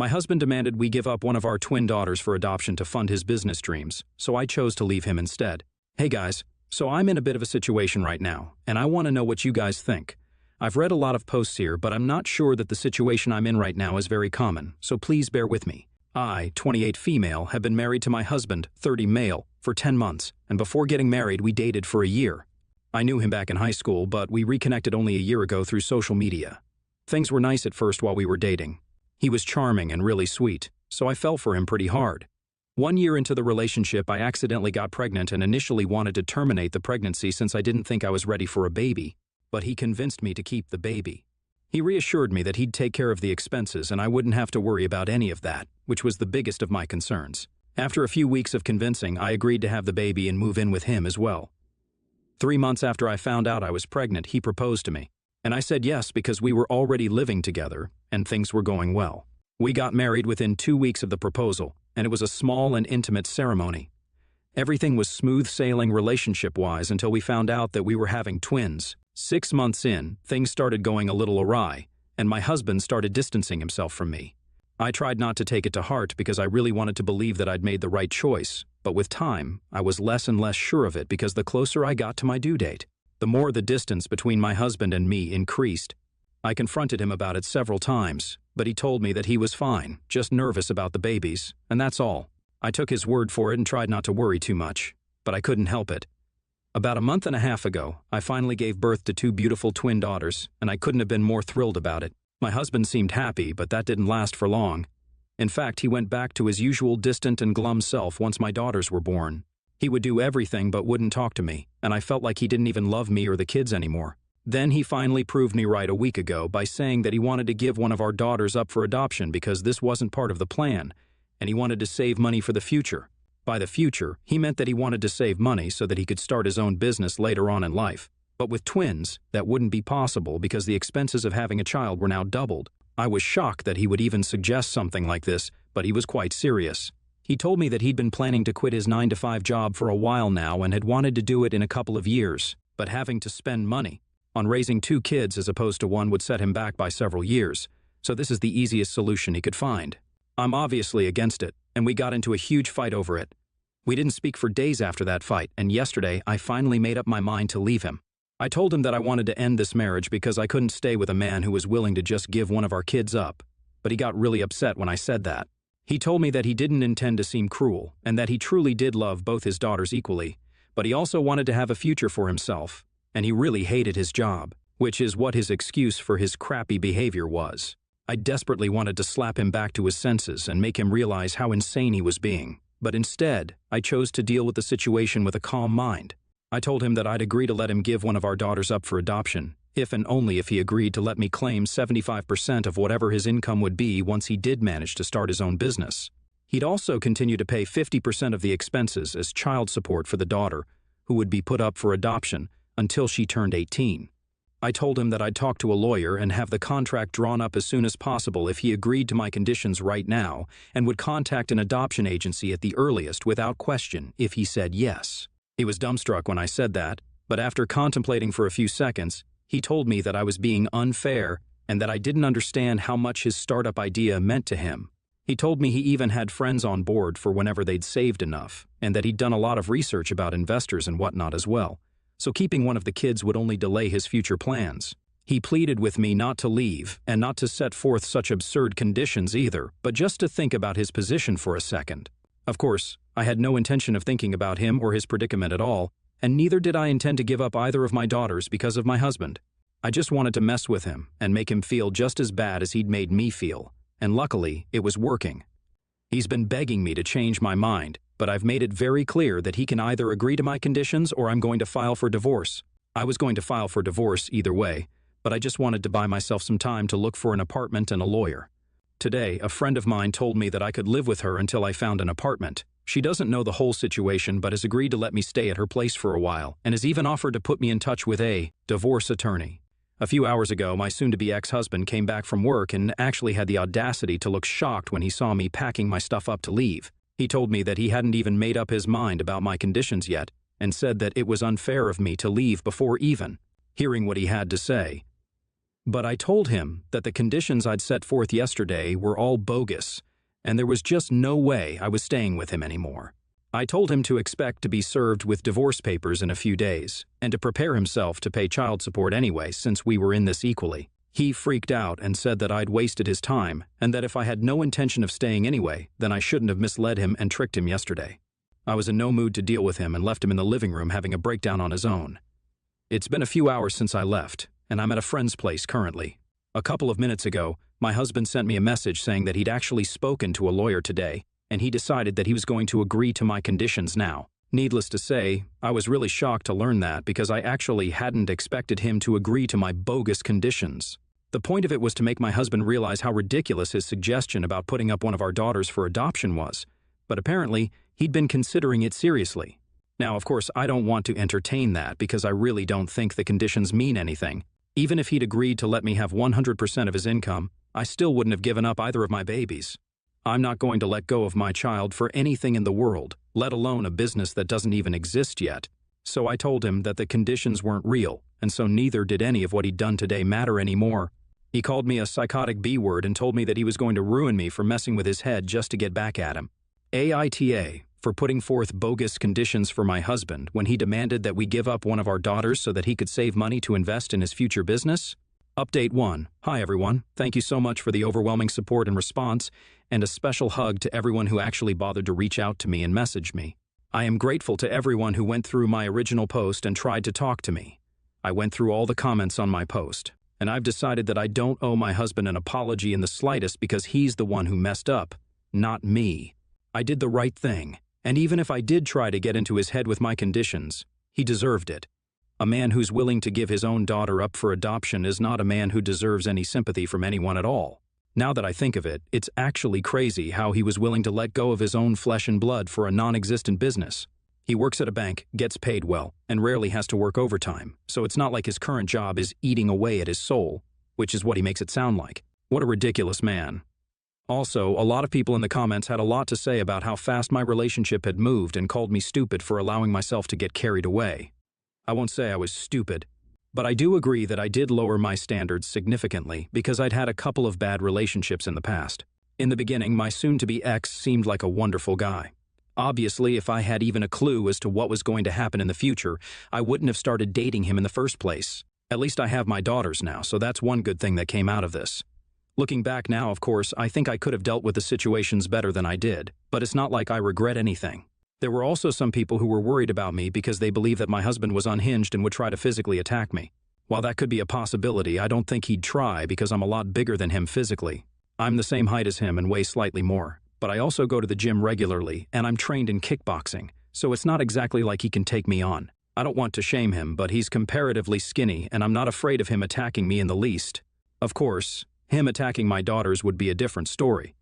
My husband demanded we give up one of our twin daughters for adoption to fund his business dreams, so I chose to leave him instead. Hey guys, so I'm in a bit of a situation right now, and I want to know what you guys think. I've read a lot of posts here, but I'm not sure that the situation I'm in right now is very common, so please bear with me. I, 28 female, have been married to my husband, 30 male, for 10 months, and before getting married we dated for a year. I knew him back in high school, but we reconnected only a year ago through social media. Things were nice at first while we were dating. He was charming and really sweet, so I fell for him pretty hard. 1 year into the relationship, I accidentally got pregnant and initially wanted to terminate the pregnancy since I didn't think I was ready for a baby, but he convinced me to keep the baby. He reassured me that he'd take care of the expenses and I wouldn't have to worry about any of that, which was the biggest of my concerns. After a few weeks of convincing, I agreed to have the baby and move in with him as well. 3 months after I found out I was pregnant, he proposed to me, and I said yes because we were already living together and things were going well. We got married within 2 weeks of the proposal, and it was a small and intimate ceremony. Everything was smooth sailing relationship-wise until we found out that we were having twins. 6 months in, things started going a little awry, and my husband started distancing himself from me. I tried not to take it to heart because I really wanted to believe that I'd made the right choice, but with time, I was less and less sure of it because the closer I got to my due date, the more the distance between my husband and me increased. I confronted him about it several times, but he told me that he was fine, just nervous about the babies, and that's all. I took his word for it and tried not to worry too much, but I couldn't help it. About a month and a half ago, I finally gave birth to 2 beautiful twin daughters, and I couldn't have been more thrilled about it. My husband seemed happy, but that didn't last for long. In fact, he went back to his usual distant and glum self once my daughters were born. He would do everything but wouldn't talk to me, and I felt like he didn't even love me or the kids anymore. Then he finally proved me right a week ago by saying that he wanted to give one of our daughters up for adoption because this wasn't part of the plan, and he wanted to save money for the future. By the future, he meant that he wanted to save money so that he could start his own business later on in life. But with twins, that wouldn't be possible because the expenses of having a child were now doubled. I was shocked that he would even suggest something like this, but he was quite serious. He told me that he'd been planning to quit his 9-to-5 job for a while now and had wanted to do it in a couple of years, but having to spend money on raising 2 kids as opposed to 1 would set him back by several years, so this is the easiest solution he could find. I'm obviously against it, and we got into a huge fight over it. We didn't speak for days after that fight, and yesterday I finally made up my mind to leave him. I told him that I wanted to end this marriage because I couldn't stay with a man who was willing to just give one of our kids up, but he got really upset when I said that. He told me that he didn't intend to seem cruel, and that he truly did love both his daughters equally, but he also wanted to have a future for himself. And he really hated his job, which is what his excuse for his crappy behavior was. I desperately wanted to slap him back to his senses and make him realize how insane he was being, but instead, I chose to deal with the situation with a calm mind. I told him that I'd agree to let him give one of our daughters up for adoption, if and only if he agreed to let me claim 75% of whatever his income would be once he did manage to start his own business. He'd also continue to pay 50% of the expenses as child support for the daughter, who would be put up for adoption, until she turned 18. I told him that I'd talk to a lawyer and have the contract drawn up as soon as possible if he agreed to my conditions right now and would contact an adoption agency at the earliest without question if he said yes. He was dumbstruck when I said that, but after contemplating for a few seconds, he told me that I was being unfair and that I didn't understand how much his startup idea meant to him. He told me he even had friends on board for whenever they'd saved enough, and that he'd done a lot of research about investors and whatnot as well. So keeping one of the kids would only delay his future plans. He pleaded with me not to leave and not to set forth such absurd conditions either, but just to think about his position for a second. Of course, I had no intention of thinking about him or his predicament at all, and neither did I intend to give up either of my daughters because of my husband. I just wanted to mess with him and make him feel just as bad as he'd made me feel, and luckily, it was working. He's been begging me to change my mind, but I've made it very clear that he can either agree to my conditions or I'm going to file for divorce. I was going to file for divorce either way, but I just wanted to buy myself some time to look for an apartment and a lawyer. Today, a friend of mine told me that I could live with her until I found an apartment. She doesn't know the whole situation but has agreed to let me stay at her place for a while and has even offered to put me in touch with a divorce attorney. A few hours ago, my soon-to-be ex-husband came back from work and actually had the audacity to look shocked when he saw me packing my stuff up to leave. He told me that he hadn't even made up his mind about my conditions yet and said that it was unfair of me to leave before even hearing what he had to say. But I told him that the conditions I'd set forth yesterday were all bogus, and there was just no way I was staying with him anymore. I told him to expect to be served with divorce papers in a few days, and to prepare himself to pay child support anyway since we were in this equally. He freaked out and said that I'd wasted his time, and that if I had no intention of staying anyway, then I shouldn't have misled him and tricked him yesterday. I was in no mood to deal with him and left him in the living room having a breakdown on his own. It's been a few hours since I left, and I'm at a friend's place currently. A couple of minutes ago, my husband sent me a message saying that he'd actually spoken to a lawyer today, and he decided that he was going to agree to my conditions now. Needless to say, I was really shocked to learn that because I actually hadn't expected him to agree to my bogus conditions. The point of it was to make my husband realize how ridiculous his suggestion about putting up one of our daughters for adoption was, but apparently he'd been considering it seriously. Now, of course, I don't want to entertain that because I really don't think the conditions mean anything. Even if he'd agreed to let me have 100% of his income, I still wouldn't have given up either of my babies. I'm not going to let go of my child for anything in the world, let alone a business that doesn't even exist yet. So I told him that the conditions weren't real, and so neither did any of what he'd done today matter anymore. He called me a psychotic B-word and told me that he was going to ruin me for messing with his head just to get back at him. AITA for putting forth bogus conditions for my husband when he demanded that we give up one of our daughters so that he could save money to invest in his future business? Update 1. Hi everyone. Thank you so much for the overwhelming support and response, and a special hug to everyone who actually bothered to reach out to me and message me. I am grateful to everyone who went through my original post and tried to talk to me. I went through all the comments on my post, and I've decided that I don't owe my husband an apology in the slightest because he's the one who messed up, not me. I did the right thing, and even if I did try to get into his head with my conditions, he deserved it. A man who's willing to give his own daughter up for adoption is not a man who deserves any sympathy from anyone at all. Now that I think of it, it's actually crazy how he was willing to let go of his own flesh and blood for a non-existent business. He works at a bank, gets paid well, and rarely has to work overtime, so it's not like his current job is eating away at his soul, which is what he makes it sound like. What a ridiculous man. Also, a lot of people in the comments had a lot to say about how fast my relationship had moved and called me stupid for allowing myself to get carried away. I won't say I was stupid, but I do agree that I did lower my standards significantly because I'd had a couple of bad relationships in the past. In the beginning, my soon-to-be ex seemed like a wonderful guy. Obviously, if I had even a clue as to what was going to happen in the future, I wouldn't have started dating him in the first place. At least I have my daughters now, so that's one good thing that came out of this. Looking back now, of course, I think I could have dealt with the situations better than I did, but it's not like I regret anything. There were also some people who were worried about me because they believed that my husband was unhinged and would try to physically attack me. While that could be a possibility, I don't think he'd try because I'm a lot bigger than him physically. I'm the same height as him and weigh slightly more, but I also go to the gym regularly and I'm trained in kickboxing, so it's not exactly like he can take me on. I don't want to shame him, but he's comparatively skinny and I'm not afraid of him attacking me in the least. Of course, him attacking my daughters would be a different story.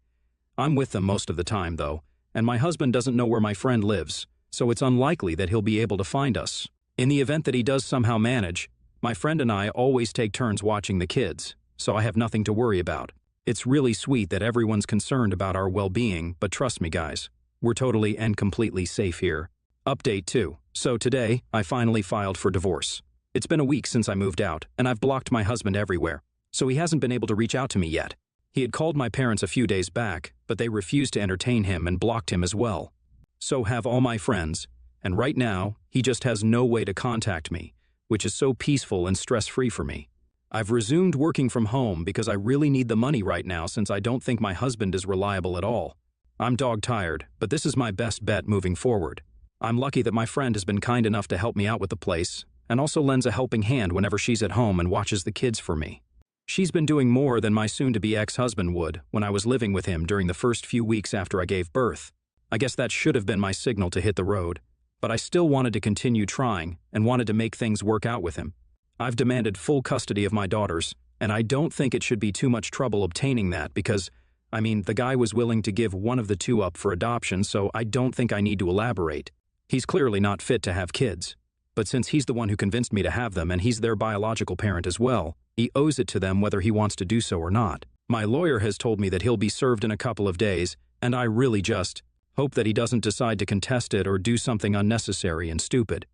I'm with them most of the time, though, and my husband doesn't know where my friend lives, so it's unlikely that he'll be able to find us. In the event that he does somehow manage, my friend and I always take turns watching the kids, so I have nothing to worry about. It's really sweet that everyone's concerned about our well-being, but trust me, guys, we're totally and completely safe here. Update 2. So today, I finally filed for divorce. It's been a week since I moved out, and I've blocked my husband everywhere, so he hasn't been able to reach out to me yet. He had called my parents a few days back, but they refused to entertain him and blocked him as well. So have all my friends, and right now, he just has no way to contact me, which is so peaceful and stress-free for me. I've resumed working from home because I really need the money right now since I don't think my husband is reliable at all. I'm dog-tired, but this is my best bet moving forward. I'm lucky that my friend has been kind enough to help me out with the place, and also lends a helping hand whenever she's at home and watches the kids for me. She's been doing more than my soon-to-be ex-husband would when I was living with him during the first few weeks after I gave birth. I guess that should have been my signal to hit the road, but I still wanted to continue trying and wanted to make things work out with him. I've demanded full custody of my daughters, and I don't think it should be too much trouble obtaining that because, the guy was willing to give one of the two up for adoption, so I don't think I need to elaborate. He's clearly not fit to have kids, but since he's the one who convinced me to have them and he's their biological parent as well, he owes it to them whether he wants to do so or not. My lawyer has told me that he'll be served in a couple of days, and I really just hope that he doesn't decide to contest it or do something unnecessary and stupid.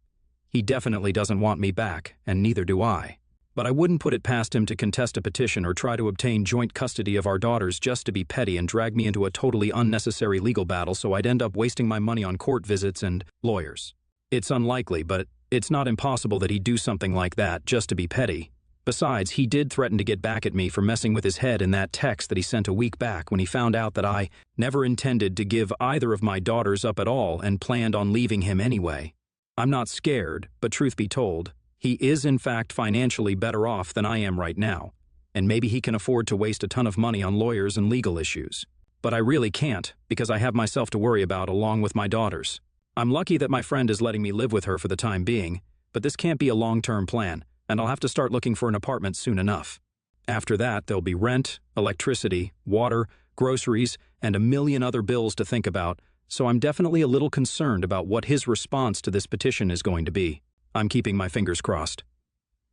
He definitely doesn't want me back, and neither do I. But I wouldn't put it past him to contest a petition or try to obtain joint custody of our daughters just to be petty and drag me into a totally unnecessary legal battle so I'd end up wasting my money on court visits and lawyers. It's unlikely, but it's not impossible that he'd do something like that just to be petty. Besides, he did threaten to get back at me for messing with his head in that text that he sent a week back when he found out that I never intended to give either of my daughters up at all and planned on leaving him anyway. I'm not scared, but truth be told, he is in fact financially better off than I am right now, and maybe he can afford to waste a ton of money on lawyers and legal issues. But I really can't, because I have myself to worry about along with my daughters. I'm lucky that my friend is letting me live with her for the time being, but this can't be a long-term plan, and I'll have to start looking for an apartment soon enough. After that, there'll be rent, electricity, water, groceries, and a million other bills to think about, so I'm definitely a little concerned about what his response to this petition is going to be. I'm keeping my fingers crossed.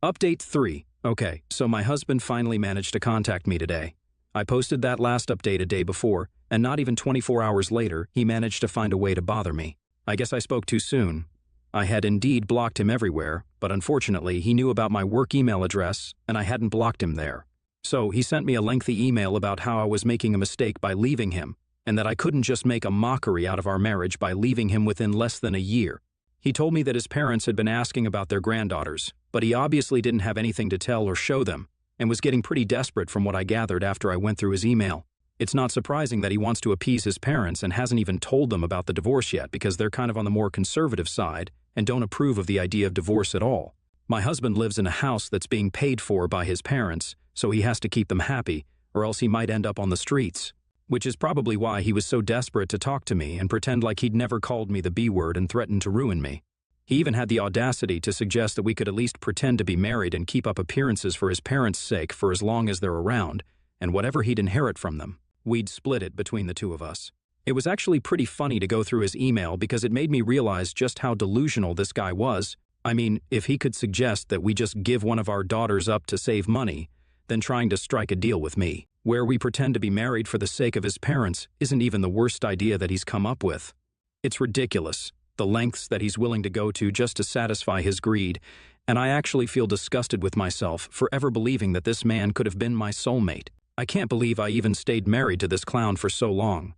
Update 3. Okay, so my husband finally managed to contact me today. I posted that last update a day before, and not even 24 hours later, he managed to find a way to bother me. I guess I spoke too soon. I had indeed blocked him everywhere, but unfortunately he knew about my work email address and I hadn't blocked him there. So he sent me a lengthy email about how I was making a mistake by leaving him, and that I couldn't just make a mockery out of our marriage by leaving him within less than a year. He told me that his parents had been asking about their granddaughters, but he obviously didn't have anything to tell or show them, and was getting pretty desperate from what I gathered after I went through his email. It's not surprising that he wants to appease his parents and hasn't even told them about the divorce yet because they're kind of on the more conservative side and don't approve of the idea of divorce at all. My husband lives in a house that's being paid for by his parents, so he has to keep them happy, or else he might end up on the streets. Which is probably why he was so desperate to talk to me and pretend like he'd never called me the B word and threatened to ruin me. He even had the audacity to suggest that we could at least pretend to be married and keep up appearances for his parents' sake for as long as they're around, and whatever he'd inherit from them, we'd split it between the two of us. It was actually pretty funny to go through his email because it made me realize just how delusional this guy was. I mean, if he could suggest that we just give one of our daughters up to save money, then trying to strike a deal with me, where we pretend to be married for the sake of his parents, isn't even the worst idea that he's come up with. It's ridiculous, the lengths that he's willing to go to just to satisfy his greed, and I actually feel disgusted with myself for ever believing that this man could have been my soulmate. I can't believe I even stayed married to this clown for so long.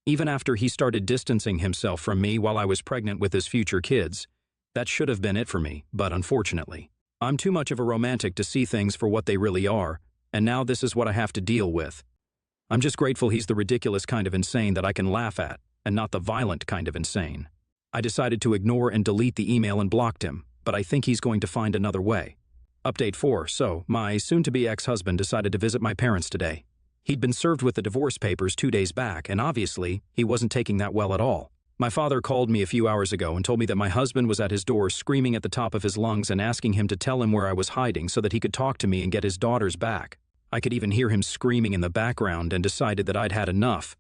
Even after he started distancing himself from me while I was pregnant with his future kids. That should have been it for me, but unfortunately, I'm too much of a romantic to see things for what they really are, and now this is what I have to deal with. I'm just grateful he's the ridiculous kind of insane that I can laugh at, and not the violent kind of insane. I decided to ignore and delete the email and blocked him, but I think he's going to find another way. Update 4. So, my soon-to-be ex-husband decided to visit my parents today. He'd been served with the divorce papers 2 days back, and obviously, he wasn't taking that well at all. My father called me a few hours ago and told me that my husband was at his door screaming at the top of his lungs and asking him to tell him where I was hiding so that he could talk to me and get his daughters back. I could even hear him screaming in the background and decided that I'd had enough.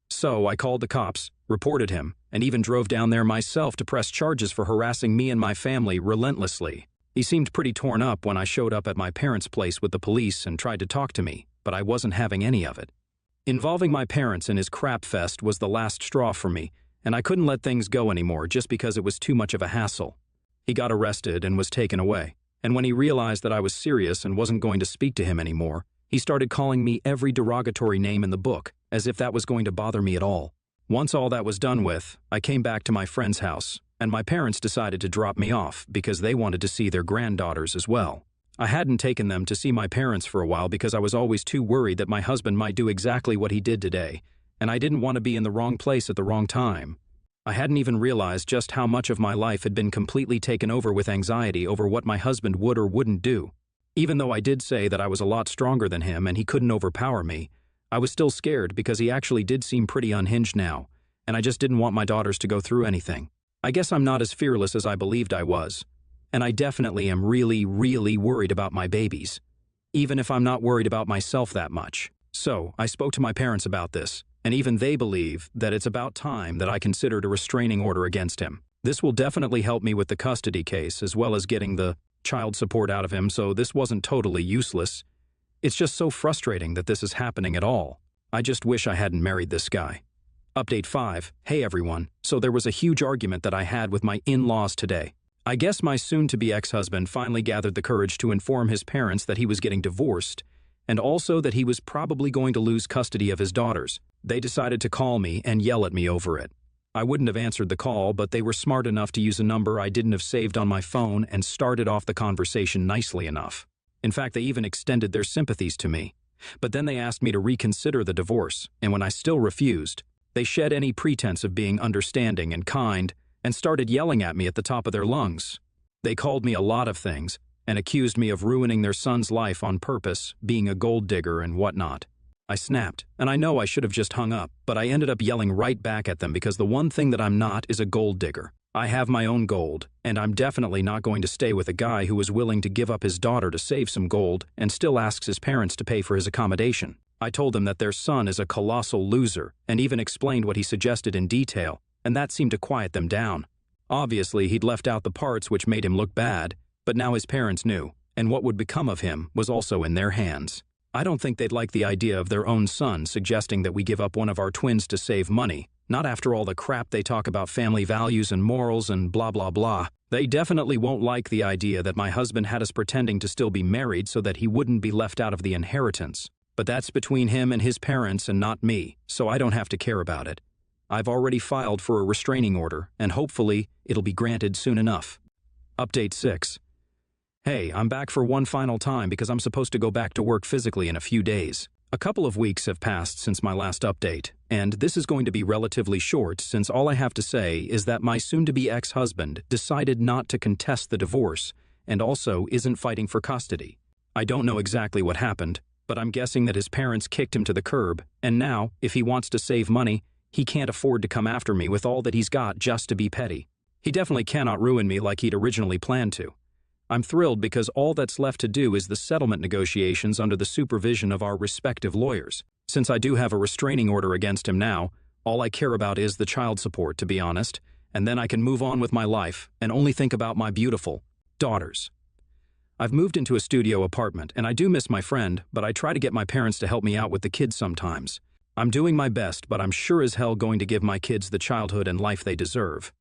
So I called the cops, reported him, and even drove down there myself to press charges for harassing me and my family relentlessly. He seemed pretty torn up when I showed up at my parents' place with the police and tried to talk to me, but I wasn't having any of it. Involving my parents in his crap fest was the last straw for me, and I couldn't let things go anymore just because it was too much of a hassle. He got arrested and was taken away, and when he realized that I was serious and wasn't going to speak to him anymore, he started calling me every derogatory name in the book, as if that was going to bother me at all. Once all that was done with, I came back to my friend's house, and my parents decided to drop me off because they wanted to see their granddaughters as well. I hadn't taken them to see my parents for a while because I was always too worried that my husband might do exactly what he did today, and I didn't want to be in the wrong place at the wrong time. I hadn't even realized just how much of my life had been completely taken over with anxiety over what my husband would or wouldn't do. Even though I did say that I was a lot stronger than him and he couldn't overpower me, I was still scared because he actually did seem pretty unhinged now, and I just didn't want my daughters to go through anything. I guess I'm not as fearless as I believed I was. And I definitely am really, really worried about my babies, even if I'm not worried about myself that much. So, I spoke to my parents about this, and even they believe that it's about time that I considered a restraining order against him. This will definitely help me with the custody case, as well as getting the child support out of him, so this wasn't totally useless. It's just so frustrating that this is happening at all. I just wish I hadn't married this guy. Update 5. Hey everyone. So there was a huge argument that I had with my in-laws today. I guess my soon-to-be ex-husband finally gathered the courage to inform his parents that he was getting divorced, and also that he was probably going to lose custody of his daughters. They decided to call me and yell at me over it. I wouldn't have answered the call, but they were smart enough to use a number I didn't have saved on my phone and started off the conversation nicely enough. In fact, they even extended their sympathies to me. But then they asked me to reconsider the divorce, and when I still refused, they shed any pretense of being understanding and kind and started yelling at me at the top of their lungs. They called me a lot of things and accused me of ruining their son's life on purpose, being a gold digger and whatnot. I snapped, and I know I should have just hung up, but I ended up yelling right back at them because the one thing that I'm not is a gold digger. I have my own gold, and I'm definitely not going to stay with a guy who is willing to give up his daughter to save some gold and still asks his parents to pay for his accommodation. I told them that their son is a colossal loser and even explained what he suggested in detail, and that seemed to quiet them down. Obviously, he'd left out the parts which made him look bad, but now his parents knew, and what would become of him was also in their hands. I don't think they'd like the idea of their own son suggesting that we give up one of our twins to save money, not after all the crap they talk about family values and morals and blah blah blah. They definitely won't like the idea that my husband had us pretending to still be married so that he wouldn't be left out of the inheritance. But that's between him and his parents and not me, so I don't have to care about it. I've already filed for a restraining order, and hopefully it'll be granted soon enough. Update 6. Hey, I'm back for one final time because I'm supposed to go back to work physically in a few days. A couple of weeks have passed since my last update, and this is going to be relatively short since all I have to say is that my soon-to-be ex-husband decided not to contest the divorce and also isn't fighting for custody. I don't know exactly what happened, but I'm guessing that his parents kicked him to the curb, and now, if he wants to save money, he can't afford to come after me with all that he's got just to be petty. He definitely cannot ruin me like he'd originally planned to. I'm thrilled because all that's left to do is the settlement negotiations under the supervision of our respective lawyers. Since I do have a restraining order against him now, all I care about is the child support, to be honest, and then I can move on with my life and only think about my beautiful daughters. I've moved into a studio apartment, and I do miss my friend, but I try to get my parents to help me out with the kids sometimes. I'm doing my best, but I'm sure as hell going to give my kids the childhood and life they deserve.